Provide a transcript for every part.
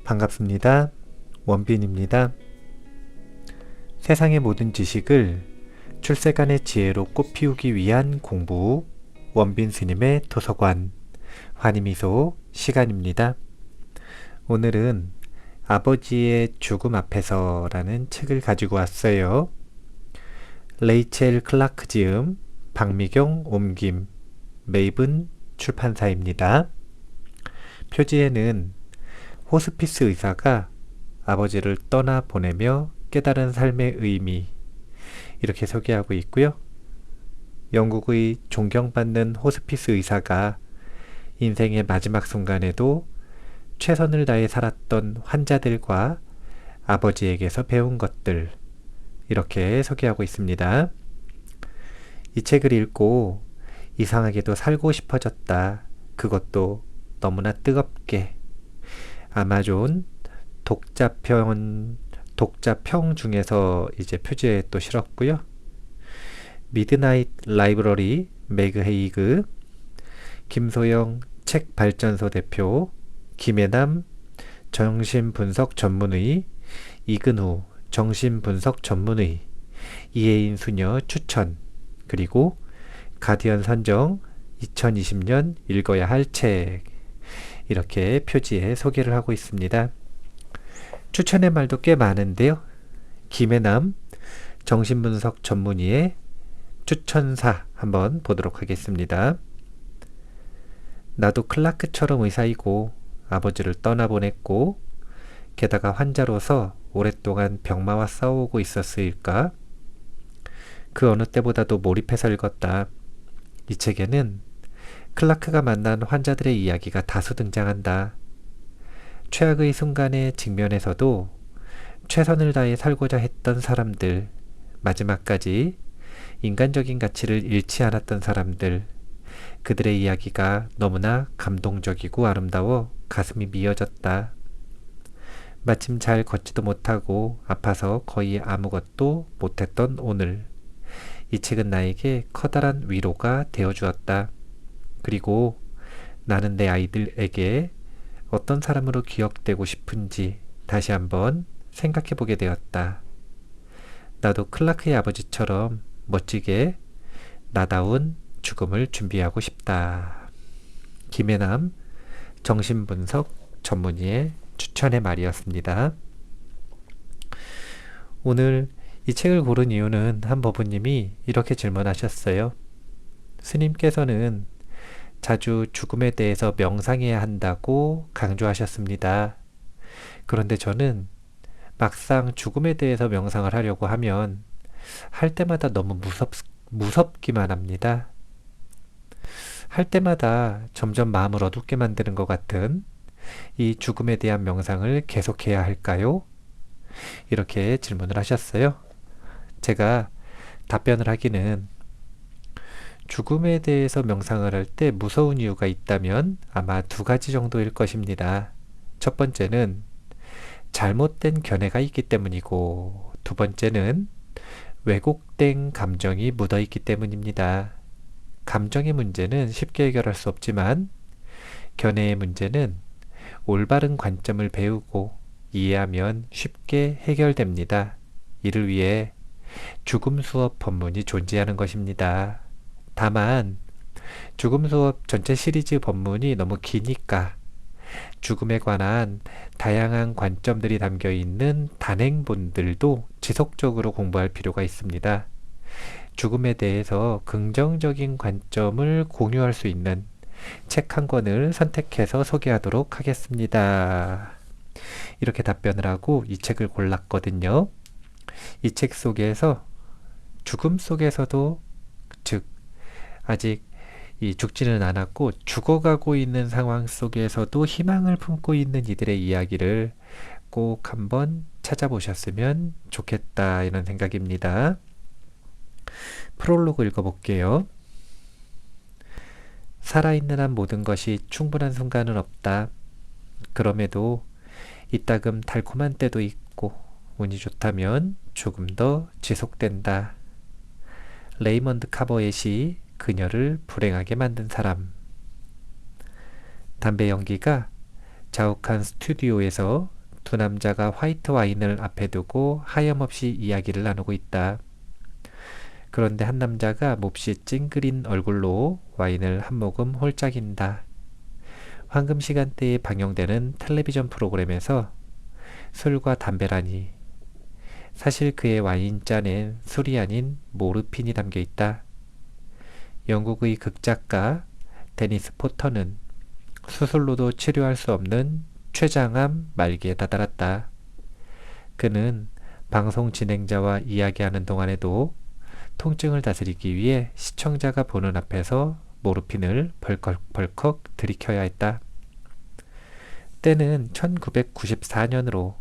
반갑습니다. 원빈입니다. 세상의 모든 지식을 출세간의 지혜로 꽃피우기 위한 공부, 원빈 스님의 도서관, 환희미소 시간입니다. 오늘은 아버지의 죽음 앞에서라는 책을 가지고 왔어요. 레이첼 클라크 지음, 박미경 옮김, 메이븐 출판사입니다. 표지에는 호스피스 의사가 아버지를 떠나보내며 깨달은 삶의 의미, 이렇게 소개하고 있고요. 영국의 존경받는 호스피스 의사가 인생의 마지막 순간에도 최선을 다해 살았던 환자들과 아버지에게서 배운 것들, 이렇게 소개하고 있습니다. 이 책을 읽고 이상하게도 살고 싶어졌다. 그것도 너무나 뜨겁게. 아마존 독자평 중에서 이제 표지에 또 실었고요. 미드나잇 라이브러리 매그 헤이그, 김소영 책발전소 대표, 김혜남 정신분석 전문의, 이근우 정신분석 전문의, 이혜인 수녀 추천, 그리고 가디언 선정 2020년 읽어야 할 책, 이렇게 표지에 소개를 하고 있습니다. 추천의 말도 꽤 많은데요. 김혜남 정신분석 전문의의 추천사 한번 보도록 하겠습니다. 나도 클라크처럼 의사이고 아버지를 떠나보냈고 게다가 환자로서 오랫동안 병마와 싸우고 있었으니까 그 어느 때보다도 몰입해서 읽었다. 이 책에는 클라크가 만난 환자들의 이야기가 다수 등장한다. 최악의 순간에 직면에서도 최선을 다해 살고자 했던 사람들, 마지막까지 인간적인 가치를 잃지 않았던 사람들, 그들의 이야기가 너무나 감동적이고 아름다워 가슴이 미어졌다. 마침 잘 걷지도 못하고 아파서 거의 아무것도 못했던 오늘, 이 책은 나에게 커다란 위로가 되어주었다. 그리고 나는 내 아이들에게 어떤 사람으로 기억되고 싶은지 다시 한번 생각해보게 되었다. 나도 클라크의 아버지처럼 멋지게 나다운 죽음을 준비하고 싶다. 김혜남 정신분석 전문의의 추천의 말이었습니다. 오늘 이 책을 고른 이유는 한 법우님이 이렇게 질문하셨어요. 스님께서는 자주 죽음에 대해서 명상해야 한다고 강조하셨습니다. 그런데 저는 막상 죽음에 대해서 명상을 하려고 하면 할 때마다 너무 무섭기만 합니다. 할 때마다 점점 마음을 어둡게 만드는 것 같은 이 죽음에 대한 명상을 계속해야 할까요? 이렇게 질문을 하셨어요. 제가 답변을 하기는 죽음에 대해서 명상을 할 때 무서운 이유가 있다면 아마 두 가지 정도일 것입니다. 첫 번째는 잘못된 견해가 있기 때문이고, 두 번째는 왜곡된 감정이 묻어있기 때문입니다. 감정의 문제는 쉽게 해결할 수 없지만 견해의 문제는 올바른 관점을 배우고 이해하면 쉽게 해결됩니다. 이를 위해 죽음 수업 법문이 존재하는 것입니다. 다만 죽음 수업 전체 시리즈 법문이 너무 기니까 죽음에 관한 다양한 관점들이 담겨있는 단행본들도 지속적으로 공부할 필요가 있습니다. 죽음에 대해서 긍정적인 관점을 공유할 수 있는 책 한 권을 선택해서 소개하도록 하겠습니다. 이렇게 답변을 하고 이 책을 골랐거든요. 이 책 속에서 죽음 속에서도, 즉 아직 죽지는 않았고 죽어가고 있는 상황 속에서도 희망을 품고 있는 이들의 이야기를 꼭 한번 찾아보셨으면 좋겠다, 이런 생각입니다. 프롤로그 읽어볼게요. 살아있는 한 모든 것이 충분한 순간은 없다. 그럼에도 이따금 달콤한 때도 있고 운이 좋다면 조금 더 지속된다. 레이먼드 카버엣이 그녀를 불행하게 만든 사람. 담배 연기가 자욱한 스튜디오에서 두 남자가 화이트 와인을 앞에 두고 하염없이 이야기를 나누고 있다. 그런데 한 남자가 몹시 찡그린 얼굴로 와인을 한 모금 홀짝인다. 황금 시간대에 방영되는 텔레비전 프로그램에서 술과 담배라니. 사실 그의 와인잔엔 술이 아닌 모르핀이 담겨 있다. 영국의 극작가 데니스 포터는 수술로도 치료할 수 없는 췌장암 말기에 다다랐다. 그는 방송 진행자와 이야기하는 동안에도 통증을 다스리기 위해 시청자가 보는 앞에서 모르핀을 벌컥벌컥 들이켜야 했다. 때는 1994년으로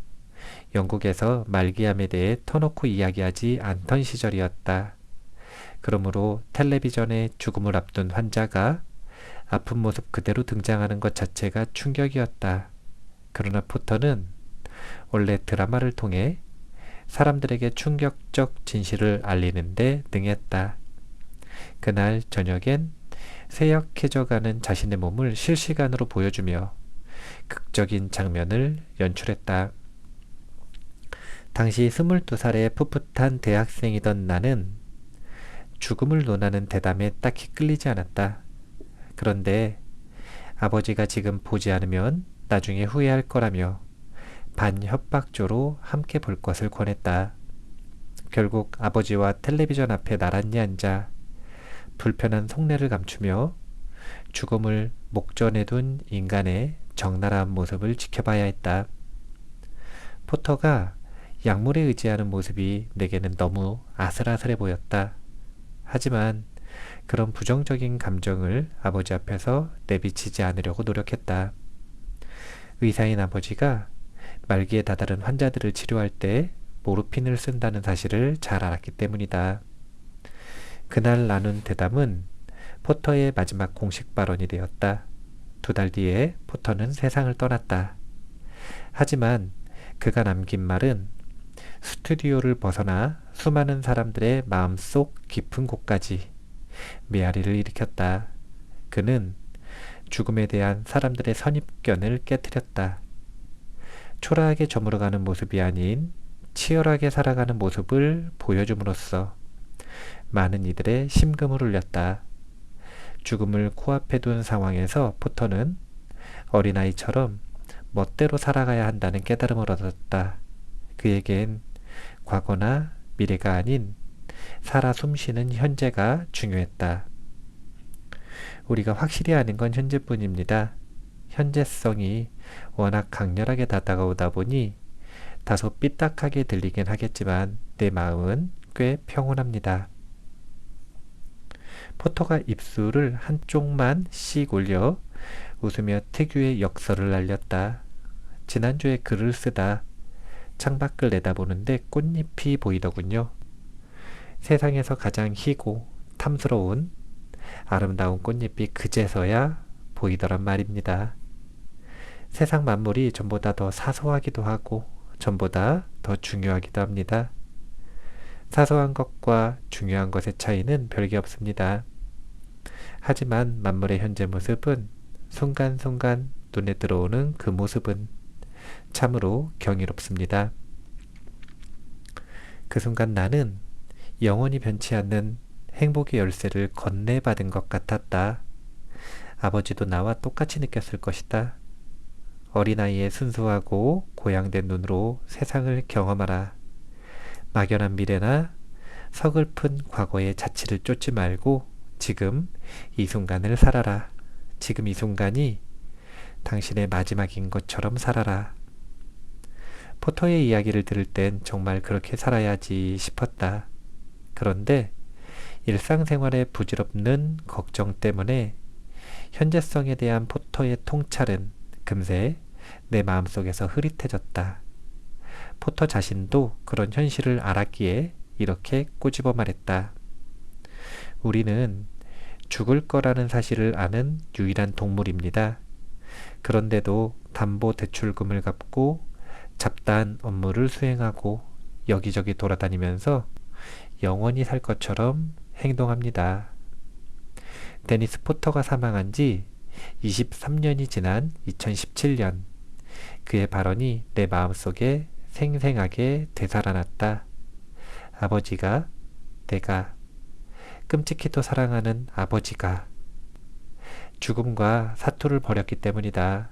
영국에서 말기암에 대해 터놓고 이야기하지 않던 시절이었다. 그러므로 텔레비전에 죽음을 앞둔 환자가 아픈 모습 그대로 등장하는 것 자체가 충격이었다. 그러나 포터는 원래 드라마를 통해 사람들에게 충격적 진실을 알리는 데 능했다. 그날 저녁엔 쇠약해져가는 자신의 몸을 실시간으로 보여주며 극적인 장면을 연출했다. 당시 22살의 풋풋한 대학생이던 나는 죽음을 논하는 대담에 딱히 끌리지 않았다. 그런데 아버지가 지금 보지 않으면 나중에 후회할 거라며 반협박조로 함께 볼 것을 권했다. 결국 아버지와 텔레비전 앞에 나란히 앉아 불편한 속내를 감추며 죽음을 목전에 둔 인간의 적나라한 모습을 지켜봐야 했다. 포터가 약물에 의지하는 모습이 내게는 너무 아슬아슬해 보였다. 하지만 그런 부정적인 감정을 아버지 앞에서 내비치지 않으려고 노력했다. 의사인 아버지가 말기에 다다른 환자들을 치료할 때 모르핀을 쓴다는 사실을 잘 알았기 때문이다. 그날 나눈 대담은 포터의 마지막 공식 발언이 되었다. 2달 뒤에 포터는 세상을 떠났다. 하지만 그가 남긴 말은 스튜디오를 벗어나 수많은 사람들의 마음속 깊은 곳까지 메아리를 일으켰다. 그는 죽음에 대한 사람들의 선입견을 깨뜨렸다. 초라하게 저물어가는 모습이 아닌 치열하게 살아가는 모습을 보여줌으로써 많은 이들의 심금을 울렸다. 죽음을 코앞에 둔 상황에서 포터는 어린아이처럼 멋대로 살아가야 한다는 깨달음을 얻었다. 그에겐 과거나 미래가 아닌 살아 숨쉬는 현재가 중요했다. 우리가 확실히 아는 건 현재뿐입니다. 현재성이 워낙 강렬하게 다가오다 보니 다소 삐딱하게 들리긴 하겠지만 내 마음은 꽤 평온합니다. 포터가 입술을 한쪽만 씩 올려 웃으며 특유의 역설을 날렸다. 지난주에 글을 쓰다 창밖을 내다보는데 꽃잎이 보이더군요. 세상에서 가장 희고 탐스러운 아름다운 꽃잎이 그제서야 보이더란 말입니다. 세상 만물이 전보다 더 사소하기도 하고 전보다 더 중요하기도 합니다. 사소한 것과 중요한 것의 차이는 별게 없습니다. 하지만 만물의 현재 모습은 순간순간 눈에 들어오는 그 모습은 참으로 경이롭습니다. 그 순간 나는 영원히 변치 않는 행복의 열쇠를 건네받은 것 같았다. 아버지도 나와 똑같이 느꼈을 것이다. 어린아이의 순수하고 고양된 눈으로 세상을 경험하라. 막연한 미래나 서글픈 과거의 자취를 쫓지 말고 지금 이 순간을 살아라. 지금 이 순간이 당신의 마지막인 것처럼 살아라. 포터의 이야기를 들을 땐 정말 그렇게 살아야지 싶었다. 그런데 일상생활의 부질없는 걱정 때문에 현재성에 대한 포터의 통찰은 금세 내 마음속에서 흐릿해졌다. 포터 자신도 그런 현실을 알았기에 이렇게 꼬집어 말했다. 우리는 죽을 거라는 사실을 아는 유일한 동물입니다. 그런데도 담보대출금을 갚고 잡다한 업무를 수행하고 여기저기 돌아다니면서 영원히 살 것처럼 행동합니다. 데니스 포터가 사망한 지 23년이 지난 2017년 그의 발언이 내 마음속에 생생하게 되살아났다. 아버지가, 내가, 끔찍히도 사랑하는 아버지가 죽음과 사투를 벌였기 때문이다.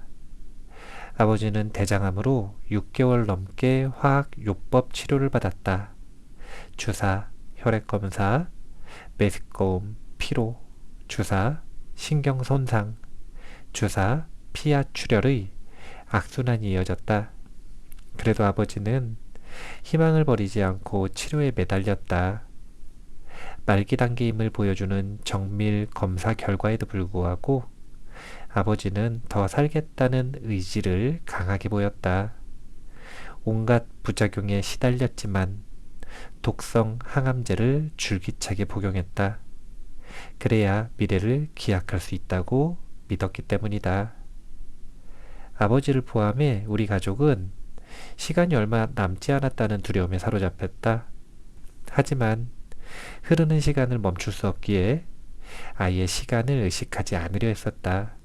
아버지는 대장암으로 6개월 넘게 화학요법 치료를 받았다. 주사, 혈액검사, 메스꺼움, 피로, 주사, 신경손상, 주사, 피하출혈의 악순환이 이어졌다. 그래도 아버지는 희망을 버리지 않고 치료에 매달렸다. 말기 단계임을 보여주는 정밀 검사 결과에도 불구하고 아버지는 더 살겠다는 의지를 강하게 보였다. 온갖 부작용에 시달렸지만 독성 항암제를 줄기차게 복용했다. 그래야 미래를 기약할 수 있다고 믿었기 때문이다. 아버지를 포함해 우리 가족은 시간이 얼마 남지 않았다는 두려움에 사로잡혔다. 하지만 흐르는 시간을 멈출 수 없기에 아예 시간을 의식하지 않으려 했었다.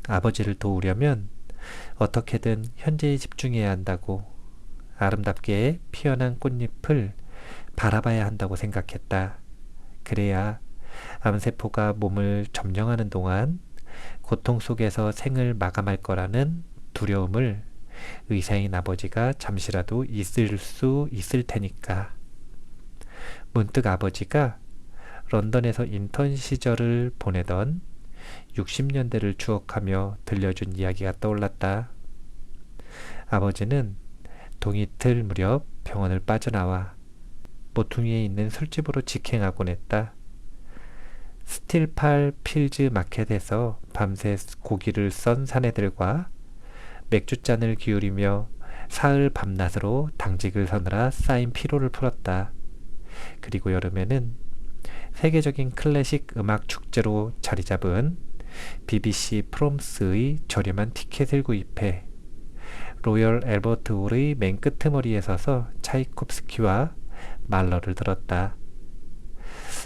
아버지를 도우려면 어떻게든 현재에 집중해야 한다고, 아름답게 피어난 꽃잎을 바라봐야 한다고 생각했다. 그래야 암세포가 몸을 점령하는 동안 고통 속에서 생을 마감할 거라는 두려움을 의사인 아버지가 잠시라도 있을 수 있을 테니까. 문득 아버지가 런던에서 인턴 시절을 보내던 60년대를 추억하며 들려준 이야기가 떠올랐다. 아버지는 동이틀 무렵 병원을 빠져나와 모퉁이에 있는 술집으로 직행하곤 했다. 스틸팔 필즈 마켓에서 밤새 고기를 썬 사내들과 맥주잔을 기울이며 사흘 밤낮으로 당직을 서느라 쌓인 피로를 풀었다. 그리고 여름에는 세계적인 클래식 음악 축제로 자리잡은 BBC 프롬스의 저렴한 티켓을 구입해 로열 앨버트 홀의 맨 끄트머리에 서서 차이콥스키와 말러를 들었다.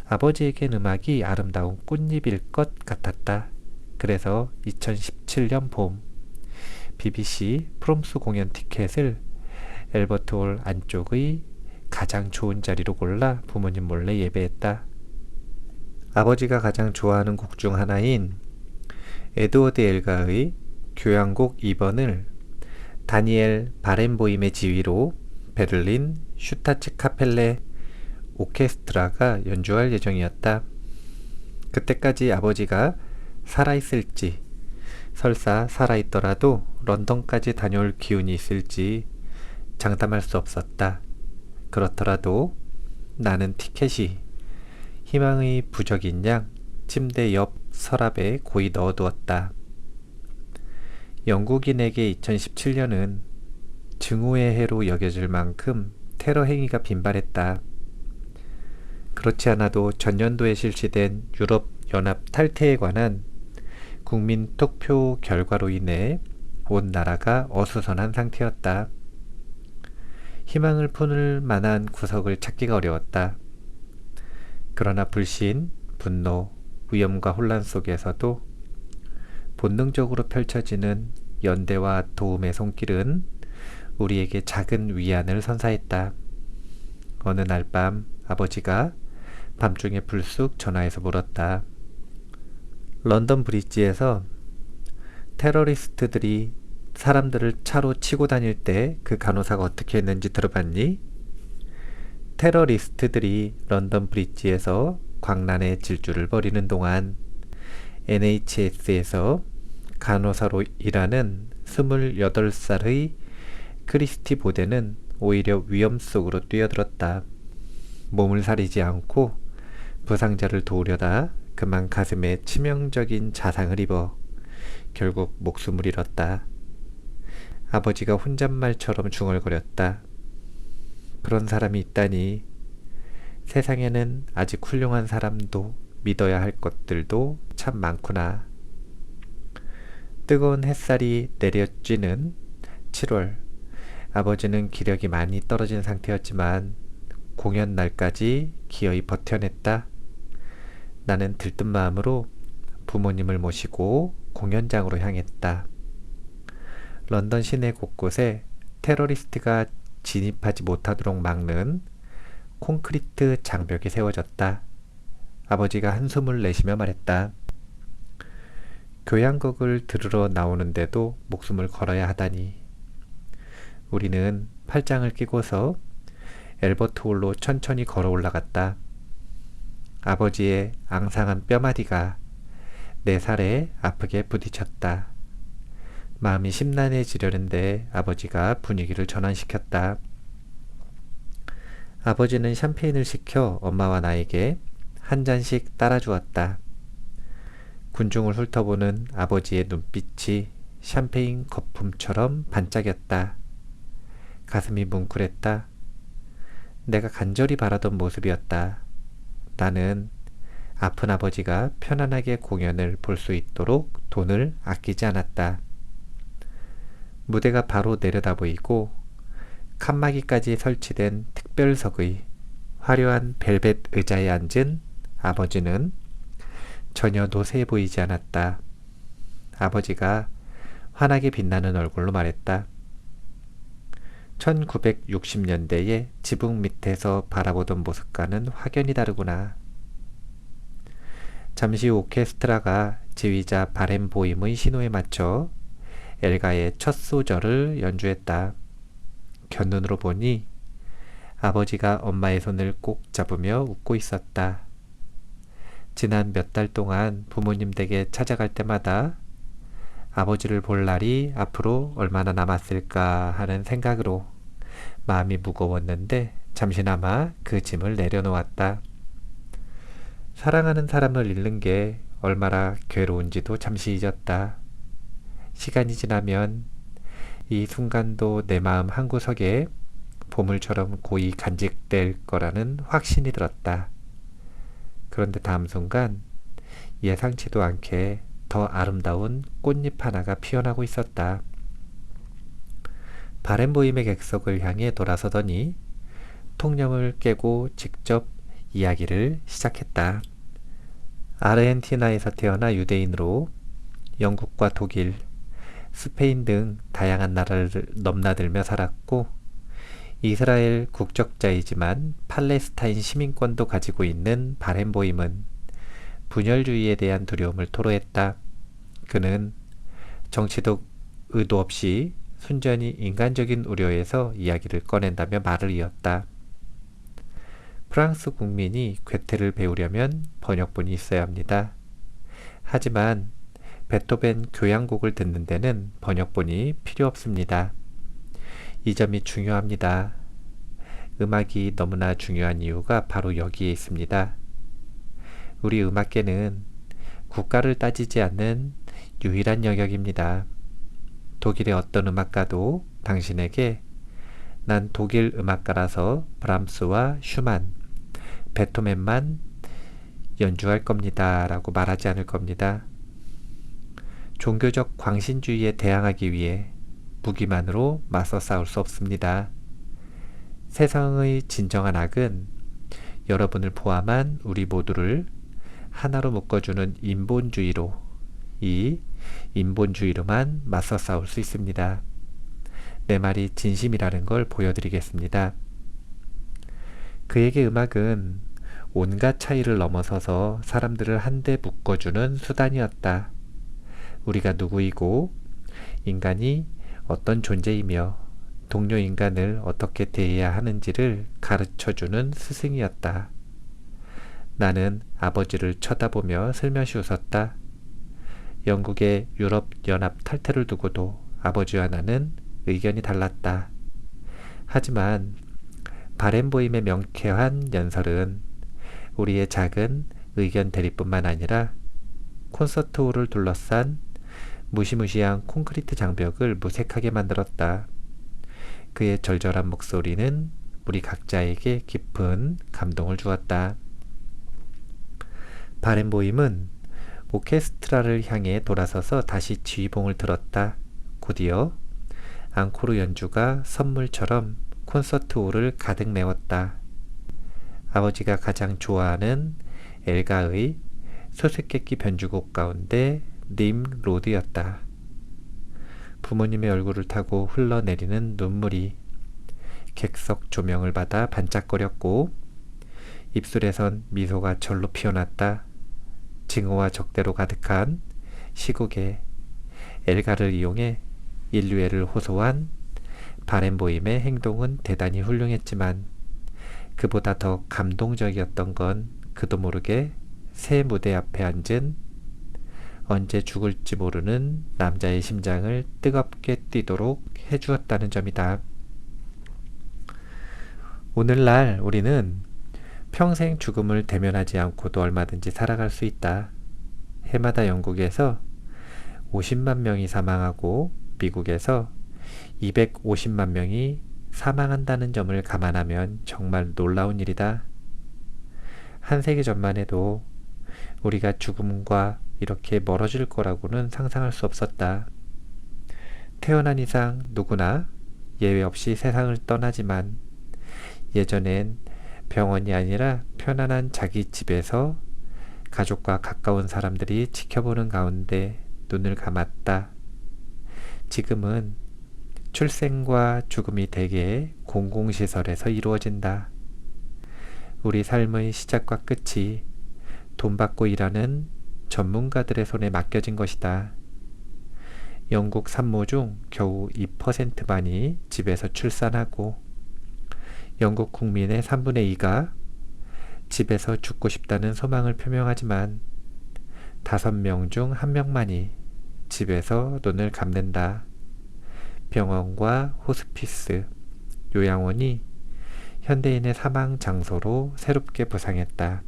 아버지에겐 음악이 아름다운 꽃잎일 것 같았다. 그래서 2017년 봄 BBC 프롬스 공연 티켓을 앨버트 홀 안쪽의 가장 좋은 자리로 골라 부모님 몰래 예배했다. 아버지가 가장 좋아하는 곡 중 하나인 에드워드 엘가의 교향곡 2번을 다니엘 바렌보임의 지휘로 베를린 슈타츠 카펠레 오케스트라가 연주할 예정이었다. 그때까지 아버지가 살아있을지, 설사 살아있더라도 런던까지 다녀올 기운이 있을지 장담할 수 없었다. 그렇더라도 나는 티켓이 희망의 부적인 양 침대 옆 서랍에 고이 넣어두었다. 영국인에게 2017년은 증오의 해로 여겨질 만큼 테러 행위가 빈발했다. 그렇지 않아도 전년도에 실시된 유럽연합 탈퇴에 관한 국민 투표 결과로 인해 온 나라가 어수선한 상태였다. 희망을 품을 만한 구석을 찾기가 어려웠다. 그러나 불신, 분노, 위험과 혼란 속에서도 본능적으로 펼쳐지는 연대와 도움의 손길은 우리에게 작은 위안을 선사했다. 어느 날 밤 아버지가 밤중에 불쑥 전화해서 물었다. 런던 브릿지에서 테러리스트들이 사람들을 차로 치고 다닐 때 그 간호사가 어떻게 했는지 들어봤니? 테러리스트들이 런던 브릿지에서 광란의 질주를 벌이는 동안 NHS에서 간호사로 일하는 28살의 크리스티 보덴은 오히려 위험 속으로 뛰어들었다. 몸을 사리지 않고 부상자를 도우려다 그만 가슴에 치명적인 자상을 입어 결국 목숨을 잃었다. 아버지가 혼잣말처럼 중얼거렸다. 그런 사람이 있다니. 세상에는 아직 훌륭한 사람도 믿어야 할 것들도 참 많구나. 뜨거운 햇살이 내려쬐는 7월, 아버지는 기력이 많이 떨어진 상태였지만 공연 날까지 기어이 버텨냈다. 나는 들뜬 마음으로 부모님을 모시고 공연장으로 향했다. 런던 시내 곳곳에 테러리스트가 진입하지 못하도록 막는 콘크리트 장벽이 세워졌다. 아버지가 한숨을 내쉬며 말했다. 교향곡을 들으러 나오는데도 목숨을 걸어야 하다니. 우리는 팔짱을 끼고서 엘버트 홀로 천천히 걸어 올라갔다. 아버지의 앙상한 뼈마디가 내 살에 아프게 부딪혔다. 마음이 심란해지려는데 아버지가 분위기를 전환시켰다. 아버지는 샴페인을 시켜 엄마와 나에게 한 잔씩 따라주었다. 군중을 훑어보는 아버지의 눈빛이 샴페인 거품처럼 반짝였다. 가슴이 뭉클했다. 내가 간절히 바라던 모습이었다. 나는 아픈 아버지가 편안하게 공연을 볼 수 있도록 돈을 아끼지 않았다. 무대가 바로 내려다 보이고 칸막이까지 설치된 특별석의 화려한 벨벳 의자에 앉은 아버지는 전혀 노쇠해 보이지 않았다. 아버지가 환하게 빛나는 얼굴로 말했다. 1960년대의 지붕 밑에서 바라보던 모습과는 확연히 다르구나. 잠시 후 오케스트라가 지휘자 바렌보임의 신호에 맞춰 엘가의 첫 소절을 연주했다. 곁눈으로 보니 아버지가 엄마의 손을 꼭 잡으며 웃고 있었다. 지난 몇 달 동안 부모님 댁에 찾아갈 때마다 아버지를 볼 날이 앞으로 얼마나 남았을까 하는 생각으로 마음이 무거웠는데 잠시나마 그 짐을 내려놓았다. 사랑하는 사람을 잃는 게 얼마나 괴로운지도 잠시 잊었다. 시간이 지나면 이 순간도 내 마음 한구석에 보물처럼 고이 간직될 거라는 확신이 들었다. 그런데 다음 순간 예상치도 않게 더 아름다운 꽃잎 하나가 피어나고 있었다. 바렌보임의 객석을 향해 돌아서더니 통념을 깨고 직접 이야기를 시작했다. 아르헨티나에서 태어나 유대인으로 영국과 독일, 스페인 등 다양한 나라를 넘나들며 살았고 이스라엘 국적자이지만 팔레스타인 시민권도 가지고 있는 바렌보임은 분열주의에 대한 두려움을 토로했다. 그는 정치적 의도 없이 순전히 인간적인 우려에서 이야기를 꺼낸다며 말을 이었다. 프랑스 국민이 괴테를 배우려면 번역본이 있어야 합니다. 하지만 베토벤 교향곡을 듣는 데는 번역본이 필요 없습니다. 이 점이 중요합니다. 음악이 너무나 중요한 이유가 바로 여기에 있습니다. 우리 음악계는 국가를 따지지 않는 유일한 영역입니다. 독일의 어떤 음악가도 당신에게 난 독일 음악가라서 브람스와 슈만, 베토벤만 연주할 겁니다 라고 말하지 않을 겁니다. 종교적 광신주의에 대항하기 위해 무기만으로 맞서 싸울 수 없습니다. 세상의 진정한 악은 여러분을 포함한 우리 모두를 하나로 묶어주는 인본주의로, 이 인본주의로만 맞서 싸울 수 있습니다. 내 말이 진심이라는 걸 보여드리겠습니다. 그에게 음악은 온갖 차이를 넘어서서 사람들을 한데 묶어주는 수단이었다. 우리가 누구이고 인간이 어떤 존재이며 동료 인간을 어떻게 대해야 하는지를 가르쳐주는 스승이었다. 나는 아버지를 쳐다보며 슬며시 웃었다. 영국의 유럽연합 탈퇴를 두고도 아버지와 나는 의견이 달랐다. 하지만 바렌보임의 명쾌한 연설은 우리의 작은 의견 대립뿐만 아니라 콘서트홀을 둘러싼 무시무시한 콘크리트 장벽을 무색하게 만들었다. 그의 절절한 목소리는 우리 각자에게 깊은 감동을 주었다. 바렌보임은 오케스트라를 향해 돌아서서 다시 지휘봉을 들었다. 곧이어 앙코르 연주가 선물처럼 콘서트홀을 가득 메웠다. 아버지가 가장 좋아하는 엘가의 수수께끼 변주곡 가운데 님 로드였다. 부모님의 얼굴을 타고 흘러내리는 눈물이 객석 조명을 받아 반짝거렸고 입술에선 미소가 절로 피어났다. 징후와 적대로 가득한 시국에 엘가를 이용해 인류애를 호소한 바렌보임의 행동은 대단히 훌륭했지만 그보다 더 감동적이었던 건 그도 모르게 새 무대 앞에 앉은 언제 죽을지 모르는 남자의 심장을 뜨겁게 뛰도록 해주었다는 점이다. 오늘날 우리는 평생 죽음을 대면하지 않고도 얼마든지 살아갈 수 있다. 해마다 영국에서 50만 명이 사망하고 미국에서 250만 명이 사망한다는 점을 감안하면 정말 놀라운 일이다. 한 세기 전만 해도 우리가 죽음과 이렇게 멀어질 거라고는 상상할 수 없었다. 태어난 이상 누구나 예외 없이 세상을 떠나지만 예전엔 병원이 아니라 편안한 자기 집에서 가족과 가까운 사람들이 지켜보는 가운데 눈을 감았다. 지금은 출생과 죽음이 대개 공공시설에서 이루어진다. 우리 삶의 시작과 끝이 돈 받고 일하는 전문가들의 손에 맡겨진 것이다. 영국 산모 중 겨우 2%만이 집에서 출산하고 영국 국민의 3분의 2가 집에서 죽고 싶다는 소망을 표명하지만 5명 중 1명만이 집에서 눈을 감는다. 병원과 호스피스, 요양원이 현대인의 사망 장소로 새롭게 부상했다.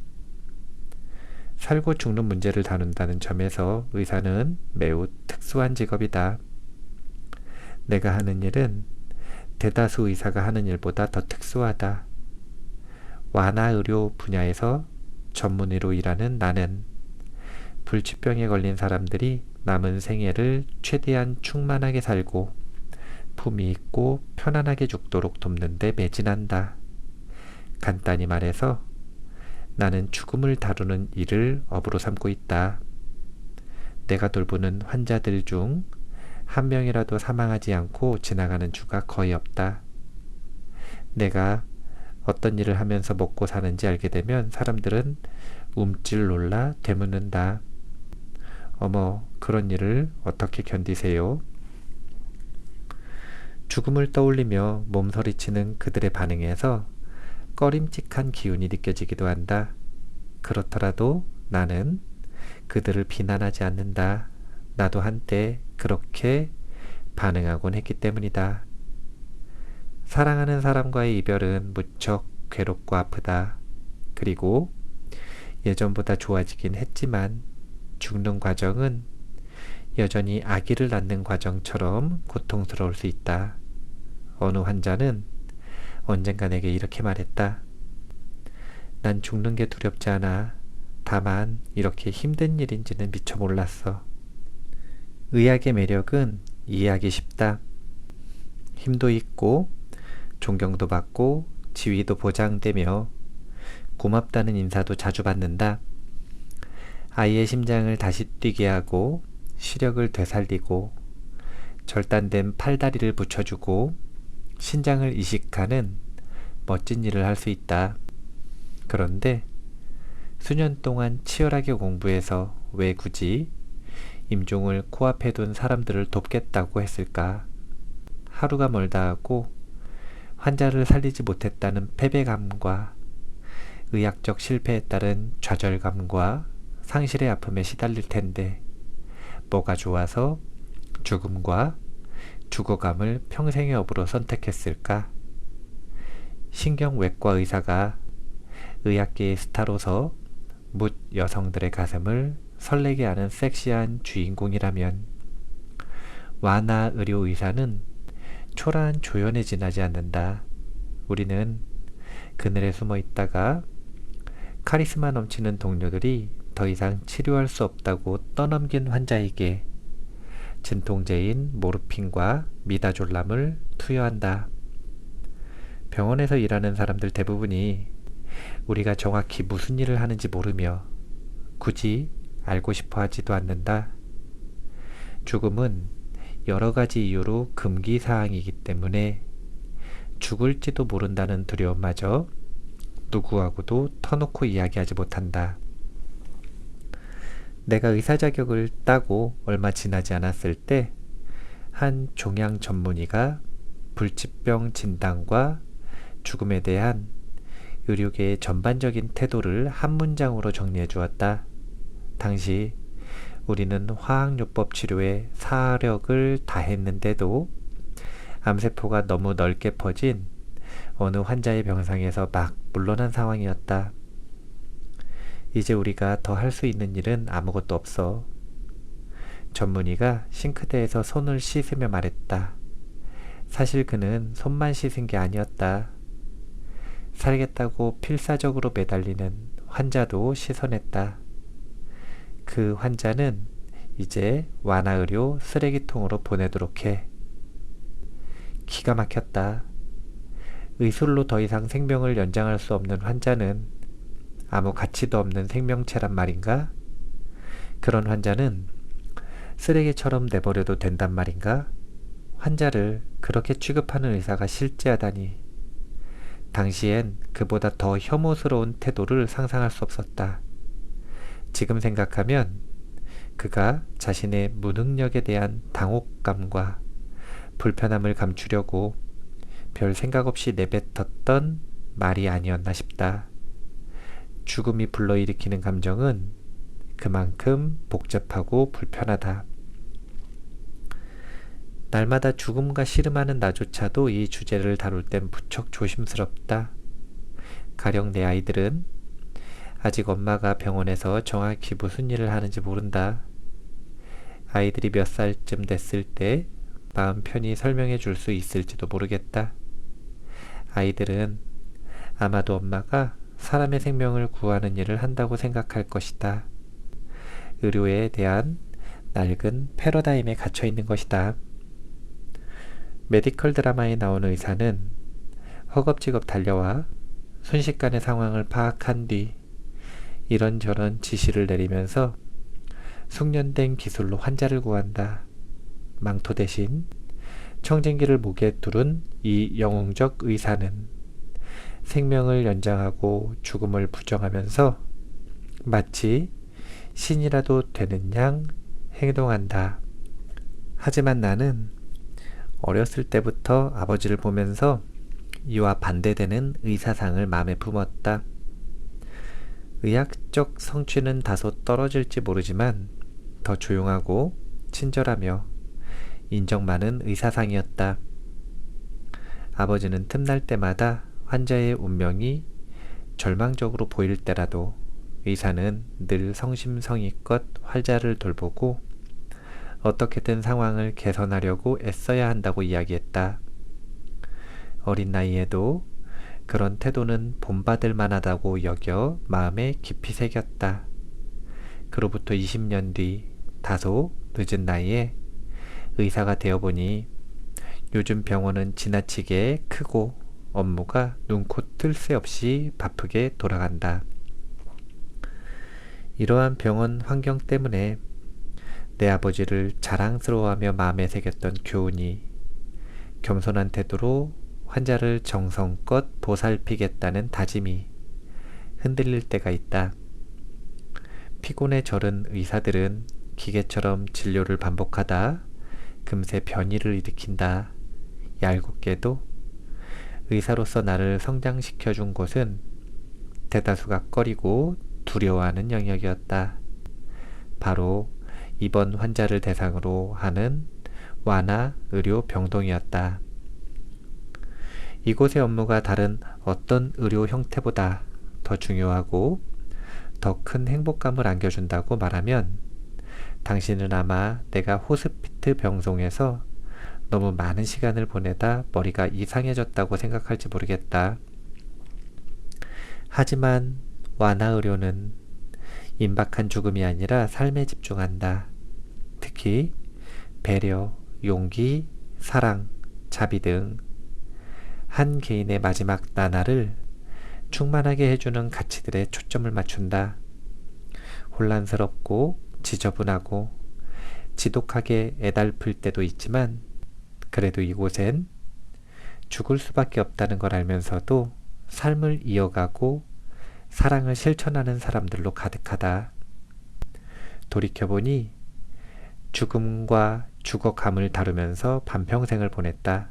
살고 죽는 문제를 다룬다는 점에서 의사는 매우 특수한 직업이다. 내가 하는 일은 대다수 의사가 하는 일보다 더 특수하다. 완화의료 분야에서 전문의로 일하는 나는 불치병에 걸린 사람들이 남은 생애를 최대한 충만하게 살고 품위 있고 편안하게 죽도록 돕는 데 매진한다. 간단히 말해서 나는 죽음을 다루는 일을 업으로 삼고 있다. 내가 돌보는 환자들 중 한 명이라도 사망하지 않고 지나가는 주가 거의 없다. 내가 어떤 일을 하면서 먹고 사는지 알게 되면 사람들은 움찔 놀라 되묻는다. 어머, 그런 일을 어떻게 견디세요? 죽음을 떠올리며 몸서리치는 그들의 반응에서 꺼림칙한 기운이 느껴지기도 한다. 그렇더라도 나는 그들을 비난하지 않는다. 나도 한때 그렇게 반응하곤 했기 때문이다. 사랑하는 사람과의 이별은 무척 괴롭고 아프다. 그리고 예전보다 좋아지긴 했지만 죽는 과정은 여전히 아기를 낳는 과정처럼 고통스러울 수 있다. 어느 환자는 언젠가 내게 이렇게 말했다. 난 죽는 게 두렵지 않아. 다만 이렇게 힘든 일인지는 미처 몰랐어. 의학의 매력은 이해하기 쉽다. 힘도 있고 존경도 받고 지위도 보장되며 고맙다는 인사도 자주 받는다. 아이의 심장을 다시 뛰게 하고 시력을 되살리고 절단된 팔다리를 붙여주고 신장을 이식하는 멋진 일을 할 수 있다. 그런데 수년 동안 치열하게 공부해서 왜 굳이 임종을 코앞에 둔 사람들을 돕겠다고 했을까? 하루가 멀다 하고 환자를 살리지 못했다는 패배감과 의학적 실패에 따른 좌절감과 상실의 아픔에 시달릴 텐데 뭐가 좋아서 죽음과 죽어감을 평생의 업으로 선택했을까? 신경외과 의사가 의학계의 스타로서 묻 여성들의 가슴을 설레게 하는 섹시한 주인공이라면 완화 의료 의사는 초라한 조연에 지나지 않는다. 우리는 그늘에 숨어 있다가 카리스마 넘치는 동료들이 더 이상 치료할 수 없다고 떠넘긴 환자에게 진통제인 모르핀과 미다졸람을 투여한다. 병원에서 일하는 사람들 대부분이 우리가 정확히 무슨 일을 하는지 모르며 굳이 알고 싶어 하지도 않는다. 죽음은 여러 가지 이유로 금기 사항이기 때문에 죽을지도 모른다는 두려움마저 누구하고도 터놓고 이야기하지 못한다. 내가 의사 자격을 따고 얼마 지나지 않았을 때 한 종양 전문의가 불치병 진단과 죽음에 대한 의료계의 전반적인 태도를 한 문장으로 정리해 주었다. 당시 우리는 화학요법 치료에 사력을 다했는데도 암세포가 너무 넓게 퍼진 어느 환자의 병상에서 막 물러난 상황이었다. 이제 우리가 더 할 수 있는 일은 아무것도 없어. 전문의가 싱크대에서 손을 씻으며 말했다. 사실 그는 손만 씻은 게 아니었다. 살겠다고 필사적으로 매달리는 환자도 씻어냈다. 그 환자는 이제 완화의료 쓰레기통으로 보내도록 해. 기가 막혔다. 의술로 더 이상 생명을 연장할 수 없는 환자는 아무 가치도 없는 생명체란 말인가? 그런 환자는 쓰레기처럼 내버려도 된단 말인가? 환자를 그렇게 취급하는 의사가 실제하다니. 당시엔 그보다 더 혐오스러운 태도를 상상할 수 없었다. 지금 생각하면 그가 자신의 무능력에 대한 당혹감과 불편함을 감추려고 별 생각 없이 내뱉었던 말이 아니었나 싶다. 죽음이 불러일으키는 감정은 그만큼 복잡하고 불편하다. 날마다 죽음과 씨름하는 나조차도 이 주제를 다룰 땐 무척 조심스럽다. 가령 내 아이들은 아직 엄마가 병원에서 정확히 무슨 일을 하는지 모른다. 아이들이 몇 살쯤 됐을 때 마음 편히 설명해 줄 수 있을지도 모르겠다. 아이들은 아마도 엄마가 사람의 생명을 구하는 일을 한다고 생각할 것이다. 의료에 대한 낡은 패러다임에 갇혀 있는 것이다. 메디컬 드라마에 나오는 의사는 허겁지겁 달려와 순식간에 상황을 파악한 뒤 이런저런 지시를 내리면서 숙련된 기술로 환자를 구한다. 망토 대신 청진기를 목에 두른 이 영웅적 의사는 생명을 연장하고 죽음을 부정하면서 마치 신이라도 되는 양 행동한다. 하지만 나는 어렸을 때부터 아버지를 보면서 이와 반대되는 의사상을 마음에 품었다. 의학적 성취는 다소 떨어질지 모르지만 더 조용하고 친절하며 인정 많은 의사상이었다. 아버지는 틈날 때마다 환자의 운명이 절망적으로 보일 때라도 의사는 늘 성심성의껏 환자를 돌보고 어떻게든 상황을 개선하려고 애써야 한다고 이야기했다. 어린 나이에도 그런 태도는 본받을 만하다고 여겨 마음에 깊이 새겼다. 그로부터 20년 뒤 다소 늦은 나이에 의사가 되어보니 요즘 병원은 지나치게 크고 업무가 눈코 뜰 새 없이 바쁘게 돌아간다. 이러한 병원 환경 때문에 내 아버지를 자랑스러워하며 마음에 새겼던 교훈이 겸손한 태도로 환자를 정성껏 보살피겠다는 다짐이 흔들릴 때가 있다. 피곤에 절은 의사들은 기계처럼 진료를 반복하다 금세 변이를 일으킨다. 얄궂게도 의사로서 나를 성장시켜준 곳은 대다수가 꺼리고 두려워하는 영역이었다. 바로 입원 환자를 대상으로 하는 완화 의료 병동이었다. 이곳의 업무가 다른 어떤 의료 형태보다 더 중요하고 더 큰 행복감을 안겨준다고 말하면 당신은 아마 내가 호스피트 병동에서 너무 많은 시간을 보내다 머리가 이상해졌다고 생각할지 모르겠다. 하지만 완화의료는 임박한 죽음이 아니라 삶에 집중한다. 특히 배려, 용기, 사랑, 자비 등 한 개인의 마지막 나날을 충만하게 해주는 가치들에 초점을 맞춘다. 혼란스럽고 지저분하고 지독하게 애달플 때도 있지만 그래도 이곳엔 죽을 수밖에 없다는 걸 알면서도 삶을 이어가고 사랑을 실천하는 사람들로 가득하다. 돌이켜보니 죽음과 죽어감을 다루면서 반평생을 보냈다.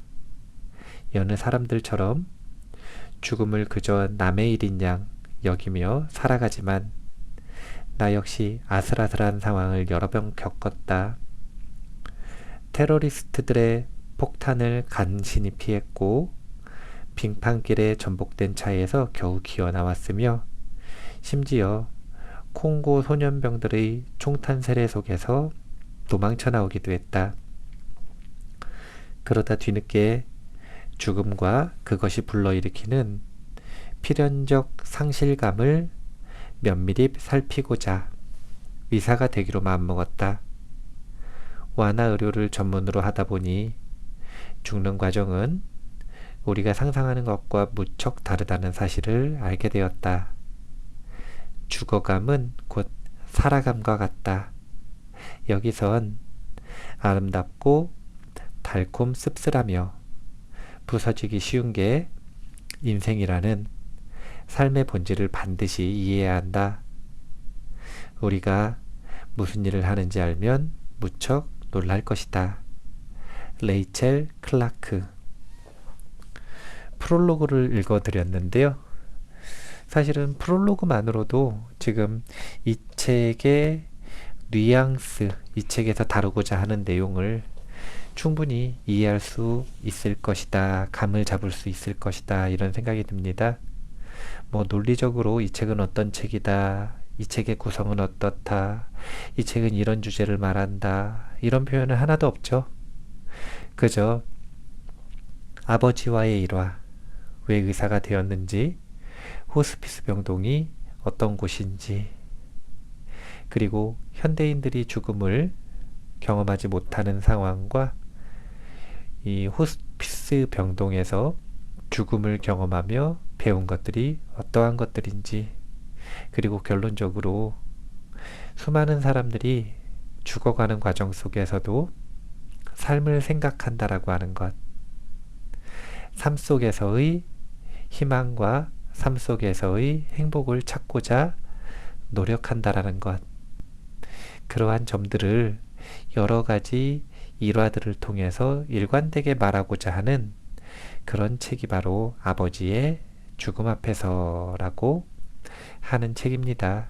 여느 사람들처럼 죽음을 그저 남의 일인 양 여기며 살아가지만 나 역시 아슬아슬한 상황을 여러 번 겪었다. 테러리스트들의 폭탄을 간신히 피했고 빙판길에 전복된 차에서 겨우 기어 나왔으며 심지어 콩고 소년병들의 총탄 세례 속에서 도망쳐 나오기도 했다. 그러다 뒤늦게 죽음과 그것이 불러일으키는 필연적 상실감을 면밀히 살피고자 의사가 되기로 마음먹었다. 완화 의료를 전문으로 하다 보니 죽는 과정은 우리가 상상하는 것과 무척 다르다는 사실을 알게 되었다. 죽어감은 곧 살아감과 같다. 여기선 아름답고 달콤 씁쓸하며 부서지기 쉬운 게 인생이라는 삶의 본질을 반드시 이해해야 한다. 우리가 무슨 일을 하는지 알면 무척 놀랄 것이다. 레이첼 클라크. 프롤로그를 읽어드렸는데요. 사실은 프롤로그만으로도 지금 이 책의 뉘앙스, 이 책에서 다루고자 하는 내용을 충분히 이해할 수 있을 것이다. 감을 잡을 수 있을 것이다. 이런 생각이 듭니다. 뭐 논리적으로 이 책은 어떤 책이다. 이 책의 구성은 어떻다. 이 책은 이런 주제를 말한다. 이런 표현은 하나도 없죠. 그저 아버지와의 일화, 왜 의사가 되었는지, 호스피스 병동이 어떤 곳인지, 그리고 현대인들이 죽음을 경험하지 못하는 상황과 이 호스피스 병동에서 죽음을 경험하며 배운 것들이 어떠한 것들인지, 그리고 결론적으로 수많은 사람들이 죽어가는 과정 속에서도 삶을 생각한다라고 하는 것, 삶 속에서의 희망과 삶 속에서의 행복을 찾고자 노력한다라는 것, 그러한 점들을 여러 가지 일화들을 통해서 일관되게 말하고자 하는 그런 책이 바로 아버지의 죽음 앞에서라고 하는 책입니다.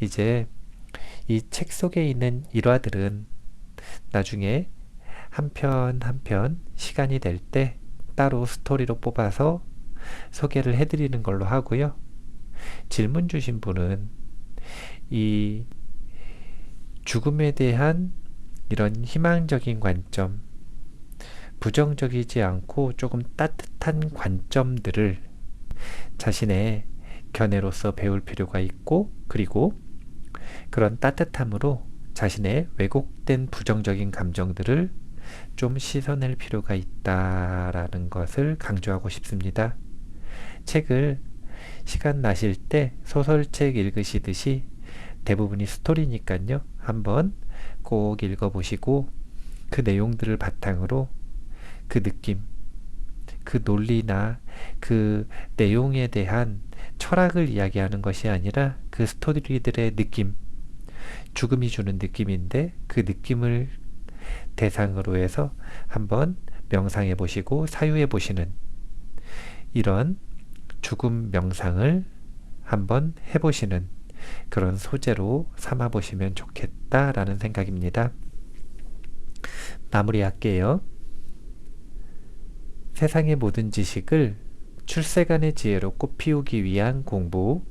이제 이 책 속에 있는 일화들은 나중에 한 편 한 편 시간이 될 때 따로 스토리로 뽑아서 소개를 해드리는 걸로 하고요. 질문 주신 분은 이 죽음에 대한 이런 희망적인 관점, 부정적이지 않고 조금 따뜻한 관점들을 자신의 견해로서 배울 필요가 있고, 그리고 그런 따뜻함으로 자신의 왜곡된 부정적인 감정들을 좀 씻어낼 필요가 있다라는 것을 강조하고 싶습니다. 책을 시간 나실 때 소설책 읽으시듯이 대부분이 스토리니까요. 한번 꼭 읽어보시고 그 내용들을 바탕으로 그 느낌, 그 논리나 그 내용에 대한 철학을 이야기하는 것이 아니라 그 스토리들의 느낌, 죽음이 주는 느낌인데 그 느낌을 대상으로 해서 한번 명상해 보시고 사유해 보시는 이런 죽음 명상을 한번 해보시는 그런 소재로 삼아 보시면 좋겠다라는 생각입니다. 마무리할게요. 세상의 모든 지식을 출세간의 지혜로 꽃피우기 위한 공부,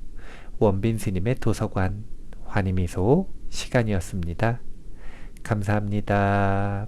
원빈 스님의 도서관 환희미소 시간이었습니다. 감사합니다.